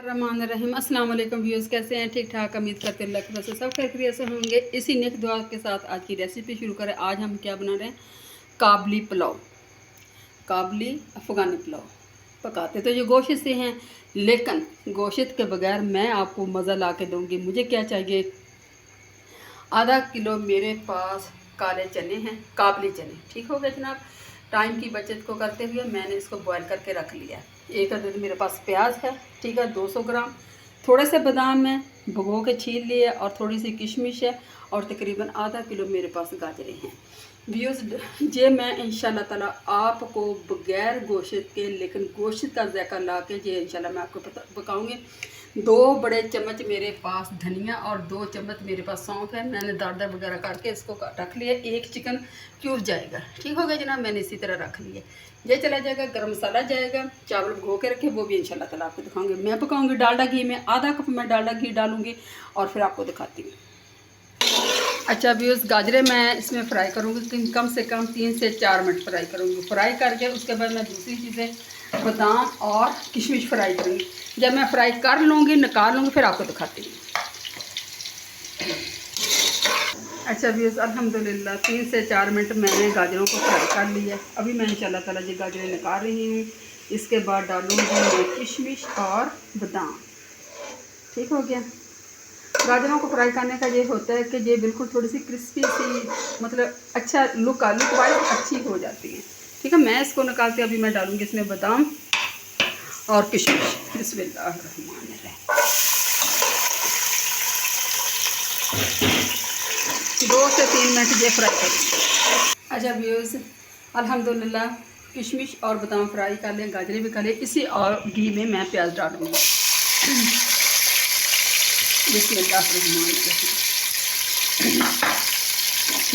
रहमान रहीम। अस्सलाम वालेकुम व्यूअर्स, कैसे हैं? ठीक ठाक, उम्मीद करते हैं अल्लाह की वजह से सब खैरियत से होंगे। इसी नेक दुआ के साथ आज की रेसिपी शुरू करें। आज हम क्या बना रहे हैं? काबली पुलाव, काबली अफ़गानी पुलाव। पकाते तो ये गोश्त से हैं, लेकिन गोश्त के बगैर मैं आपको मज़ा ला के दूँगी। मुझे क्या चाहिए? आधा किलो मेरे पास काले चने हैं, काबली चने। ठीक हो गए जनाब। टाइम की बचत को करते हुए मैंने इसको बॉईल करके रख लिया। एक अदद मेरे पास प्याज है, ठीक है, 200 ग्राम। थोड़े से बादाम है, भिगो के छील लिए, और थोड़ी सी किशमिश है, और तकरीबन आधा किलो मेरे पास गाजरें हैं। व्यूज़, ये मैं इंशाल्लाह ताला आपको बगैर गोश्त के, लेकिन गोश्त का जायका ला के ये इंशाल्लाह मैं आपको पकाऊँगी। 2 बड़े चम्मच मेरे पास धनिया और 2 चम्मच मेरे पास सौंफ है। मैंने दार वगैरह करके इसको रख लिया। एक चिकन क्यूब जाएगा। ठीक हो गया जनाब, मैंने इसी तरह रख लिया। ये चला जाएगा, गरम मसाला जाएगा, चावल भिगो के रखे, वो भी इंशाल्लाह ताला आपको दिखाऊंगी। मैं पकाऊंगी डालडा घी में, आधा कप मैं डालडा घी डालूंगी और फिर आपको दिखाती हूँ। अच्छा व्यूअर्स, गाजरें मैं इसमें फ्राई करूँगी, कम से कम 3 से 4 मिनट फ्राई करूँगी। फ्राई करके उसके बाद मैं दूसरी चीज़ें बादाम और किशमिश फ्राई करूँगी। जब मैं फ्राई कर लूँगी, निकाल लूँगी, फिर आपको दिखाती हूँ। अच्छा व्यूअर्स, अल्हम्दुलिल्लाह 3 से 4 मिनट मैंने गाजरों को फ्राई कर लिया। अभी मैं इंशाल्लाह ताला ये गाजरें निकाल रही हूँ। इसके बाद डालूँगी मैं किशमिश और बादाम। ठीक हो गया। गाजरों को फ्राई करने का ये होता है कि ये बिल्कुल थोड़ी सी क्रिस्पी सी, मतलब अच्छा लुक वाइज अच्छी हो जाती है। ठीक है, मैं इसको निकालती, अभी मैं डालूँगी इसमें बादाम और किशमिश। बिस्मिल्लाहिर्रहमानिर्रहीम। 2 से 3 मिनट ये फ्राई करूँगी। अच्छा व्यूअर्स, अल्हम्दुलिल्लाह किशमिश और बादाम फ्राई कर लें, गाजरें भी कर लें। इसी और घी में मैं प्याज डालूँगी। बिस्मिल्लाहिर्रहमानिर्रहीम।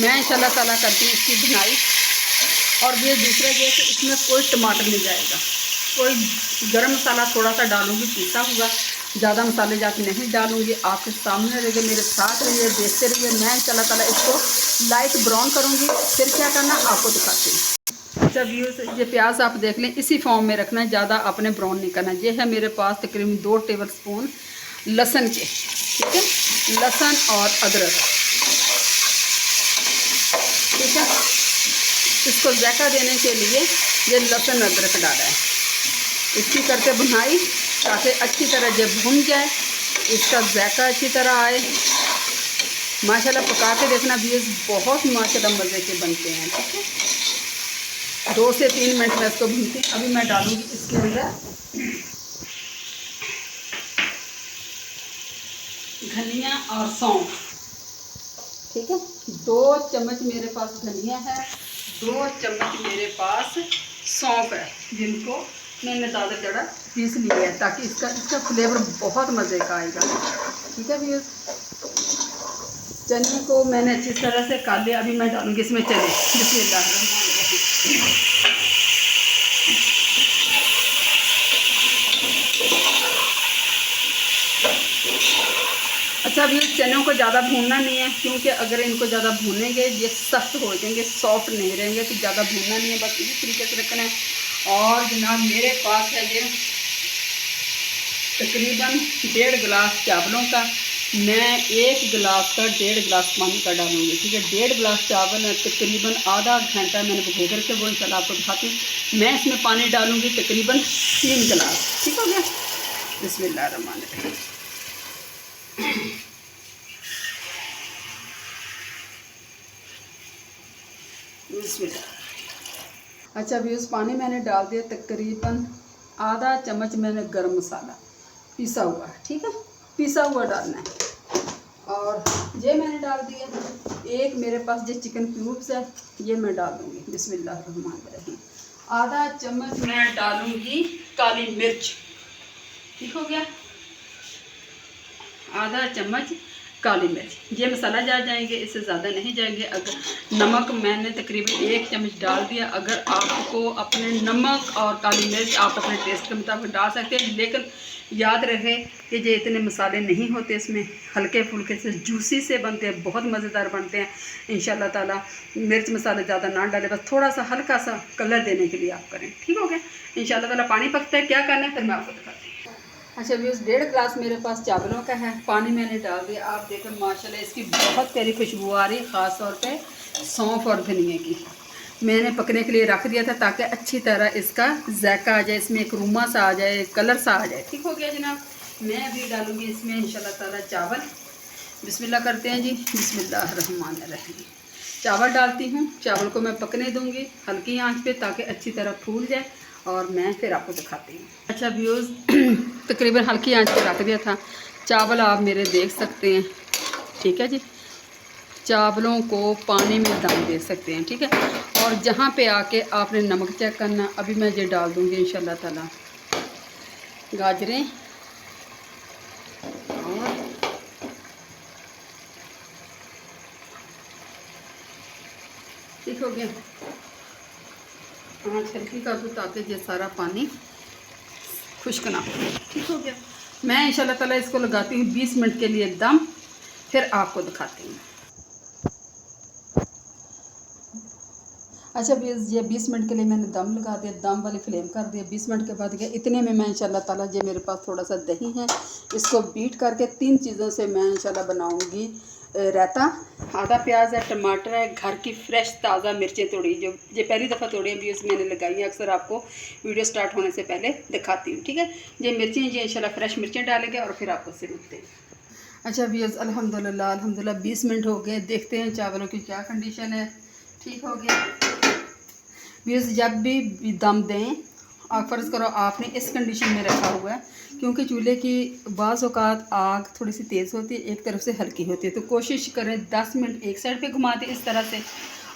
मैं इंशाल्लाह ताला करती हूँ इसकी बुनाई। और ये दूसरा ये कि इसमें कोई टमाटर नहीं जाएगा, कोई गरम मसाला थोड़ा सा डालूँगी पिसा हुआ, ज़्यादा मसाले जात नहीं डालूँगी। आपके सामने रहिए, मेरे साथ रहिए, देखते रहिए। मैं इंशाल्लाह ताला इसको लाइट ब्राउन करूँगी, फिर क्या करना आपको दिखाती हूँ। अच्छा व्यूअर्स, ये प्याज आप देख लें, इसी फॉर्म में रखना है, ज़्यादा आपने ब्राउन नहीं करना। ये है मेरे पास तकरीबन 2 टेबल स्पून लहसुन के, ठीक है, लहसुन और अदरक। ठीक है, इसको जायका देने के लिए ये लहसुन अदरक डाला है। इसकी करके भुनाई ताकि अच्छी तरह जब भुन जाए, इसका जायका अच्छी तरह आए। माशाल्लाह पका के देखना व्यूअर्स, बहुत माशाल्लाह मज़े के बनते हैं। ठीक है, 2 से 3 मिनट में इसको भूनती हूँ। अभी मैं डालूँगी इसके अंदर धनिया और सौंफ। ठीक है, 2 चम्मच मेरे पास धनिया है, 2 चम्मच मेरे पास सौंफ है, जिनको मैंने ज़्यादा जड़ा पीस लिया है ताकि इसका फ्लेवर बहुत मज़े का आएगा। ठीक है भैया, चने को मैंने अच्छी तरह से काट लिया। अभी मैं डालूँगी इसमें चने। बिस्मिल्लाहिर्रहमानिर्रहीम। अच्छा अभी चनों को ज़्यादा भूनना नहीं है, क्योंकि अगर इनको ज़्यादा भूनेंगे ये सख्त हो जाएंगे, सॉफ्ट नहीं रहेंगे। तो ज़्यादा भूनना नहीं है, बस इसी तरीके से रखना है। और जनाब मेरे पास है ये तकरीबन 1.5 गिलास चावलों का। मैं 1 गिलास का 1.5 गिलास पानी का डालूँगी। ठीक है, 1.5 गिलास चावल है, तकरीबन आधा घंटा मैंने भिगो करके, वो इंशाल्लाह आपको दिखाती हूँ। मैं इसमें पानी डालूँगी तकरीबन 3 गिलास। ठीक हो गया। बिस्मिल्लाहिर्रहमानिर्रहीम। अच्छा अभी उस पानी मैंने डाल दिया तकरीबन आधा चम्मच मैंने गरम मसाला पिसा हुआ। ठीक है, पिसा हुआ डालना है। और ये मैंने डाल दिया। एक मेरे पास ये चिकन क्यूब्स है, ये मैं डाल दूँगी। बिस्मिल्लाहिर्रहमानिर्रहीम। आधा चम्मच मैं डालूँगी काली मिर्च। ठीक हो गया, आधा चम्मच काली मिर्च। ये मसाला जा जाएंगे, इससे ज़्यादा नहीं जाएंगे। अगर नमक मैंने तकरीबन 1 चम्मच डाल दिया। अगर आपको अपने नमक और काली मिर्च आप अपने टेस्ट के मुताबिक डाल सकते हैं, लेकिन याद रहे कि ये इतने मसाले नहीं होते, इसमें हल्के फुल्के से जूसी से बनते हैं, बहुत मज़ेदार बनते हैं। इंशाल्लाह ताला मिर्च मसाले ज़्यादा ना डालें, बस थोड़ा सा हल्का सा कलर देने के लिए आप करें। ठीक हो गया। इंशाल्लाह ताला पानी पकता है, क्या करना है फिर मैं आपको दिखाती हूँ। अच्छा व्यूज़ 1.5 गिलास मेरे पास चावलों का है, पानी मैंने डाल दिया। आप देखें माशाल्लाह इसकी बहुत प्यारी खुशबू आ रही है, ख़ास तौर पे सौंफ और धनिए की। मैंने पकने के लिए रख दिया था ताकि अच्छी तरह इसका जायका आ जाए, इसमें एक रूमा सा आ जाए, कलर सा आ जाए। ठीक हो गया जनाब। मैं अभी डालूँगी इसमें इंशाल्लाह ताला चावल। बिस्मिल्लाह करते हैं जी, बिस्मिल्लाह रहमान रहीम। चावल डालती हूँ, चावल को मैं पकने दूँगी हल्की आंच पे ताकि अच्छी तरह फूल जाए और मैं फिर आपको दिखाती हूँ। अच्छा व्यूज़ तकरीबन हल्की आंच पे रख दिया था। चावल आप मेरे देख सकते हैं, ठीक है जी। चावलों को पानी में दम दे सकते हैं, ठीक है। और जहाँ पे आके आपने नमक चेक करना। अभी मैं ये डाल दूँगी इंशाल्लाह ताला गाजरें और ठीक हो गया। आँच हल्की कर दूँ ताकि ये सारा पानी खुश्क ना हो। ठीक हो गया। मैं इंशाल्लाह ताला इसको लगाती हूँ 20 मिनट के लिए दम, फिर आपको दिखाती हूँ। अच्छा ये 20 मिनट के लिए मैंने दम लगा दिया, दम वाली फ्लेम कर दिया। 20 मिनट के बाद गया इतने में मैं इंशाल्लाह ताला ये मेरे पास थोड़ा सा दही है, इसको बीट करके 3 चीज़ों से मैं इंशाल्लाह बनाऊँगी रायता। आधा प्याज है, टमाटर है, घर की फ्रेश ताज़ा मिर्चें तोड़ी, जो ये पहली दफ़ा तोड़ी अभी उसमें मैंने लगाई है। अक्सर आपको वीडियो स्टार्ट होने से पहले दिखाती हूँ, ठीक है। ये मिर्चें, ये इंशाल्लाह फ्रेश मिर्चें डालेंगे और फिर आपको उससे मिलते हैं। अच्छा व्यूअर्स अल्हम्दुलिल्लाह 20 मिनट हो गए। देखते हैं चावलों की क्या कंडीशन है। ठीक हो गया व्यूअर्स। जब भी दम दें, आप फ़र्ज़ करो आपने इस कंडीशन में रखा हुआ है, क्योंकि चूल्हे की बाज़ औक़ात आग थोड़ी सी तेज़ होती है, एक तरफ से हल्की होती है, तो कोशिश करें 10 मिनट एक साइड पे घुमा दें इस तरह से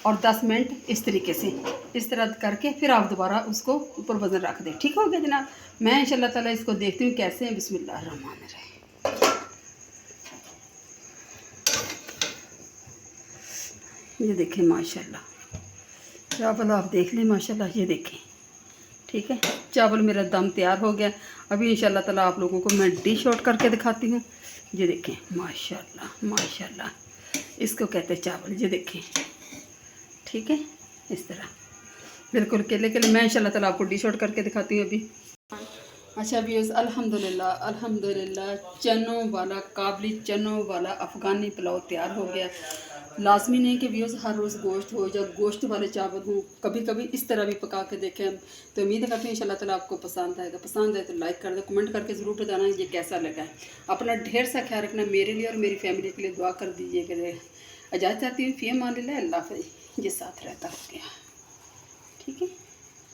और 10 मिनट इस तरीके से, इस तरह करके फिर आप दोबारा उसको ऊपर वज़न रख दें। ठीक हो गया जनाब। मैं इंशाल्लाह ताला इसको देखती हूँ कैसे हैं। बिस्मिल्लाह रहमान रहीम। ये देखें माशाल्लाह चावल आप देख लें माशाल्लाह, ये देखें। ठीक है, चावल मेरा दम तैयार हो गया। अभी इंशाल्लाह ताला आप लोगों को मैं डिश आउट करके दिखाती हूँ। ये देखें माशाल्लाह माशाल्लाह, इसको कहते हैं चावल। ये देखें, ठीक है, इस तरह बिल्कुल केले केले। मैं इंशाल्लाह ताला आपको डिश आउट करके दिखाती हूँ अभी। अच्छा व्यूअर्स अल्हम्दुलिल्लाह चनों वाला, काबली चनों वाला अफ़गानी पुलाव तैयार हो गया। लाजमी नहीं कि व्यूअर्स हर रोज़ गोश्त हो या गोश्त वाले चावल हों, कभी कभी इस तरह भी पका के देखें। तो उम्मीद करती हूँ इंशाल्लाह ताला आपको पसंद आएगा। पसंद आए तो लाइक कर दो, कमेंट करके ज़रूर बताना ये कैसा लगा है। अपना ढेर सा ख्याल रखना, मेरे लिए और मेरी फैमिली के लिए दुआ कर दीजिएगा। इजाज़त चाहती हूँ, फ़ी अमान अल्लाह हाफ़िज़। ये साथ रहता हो गया, ठीक है।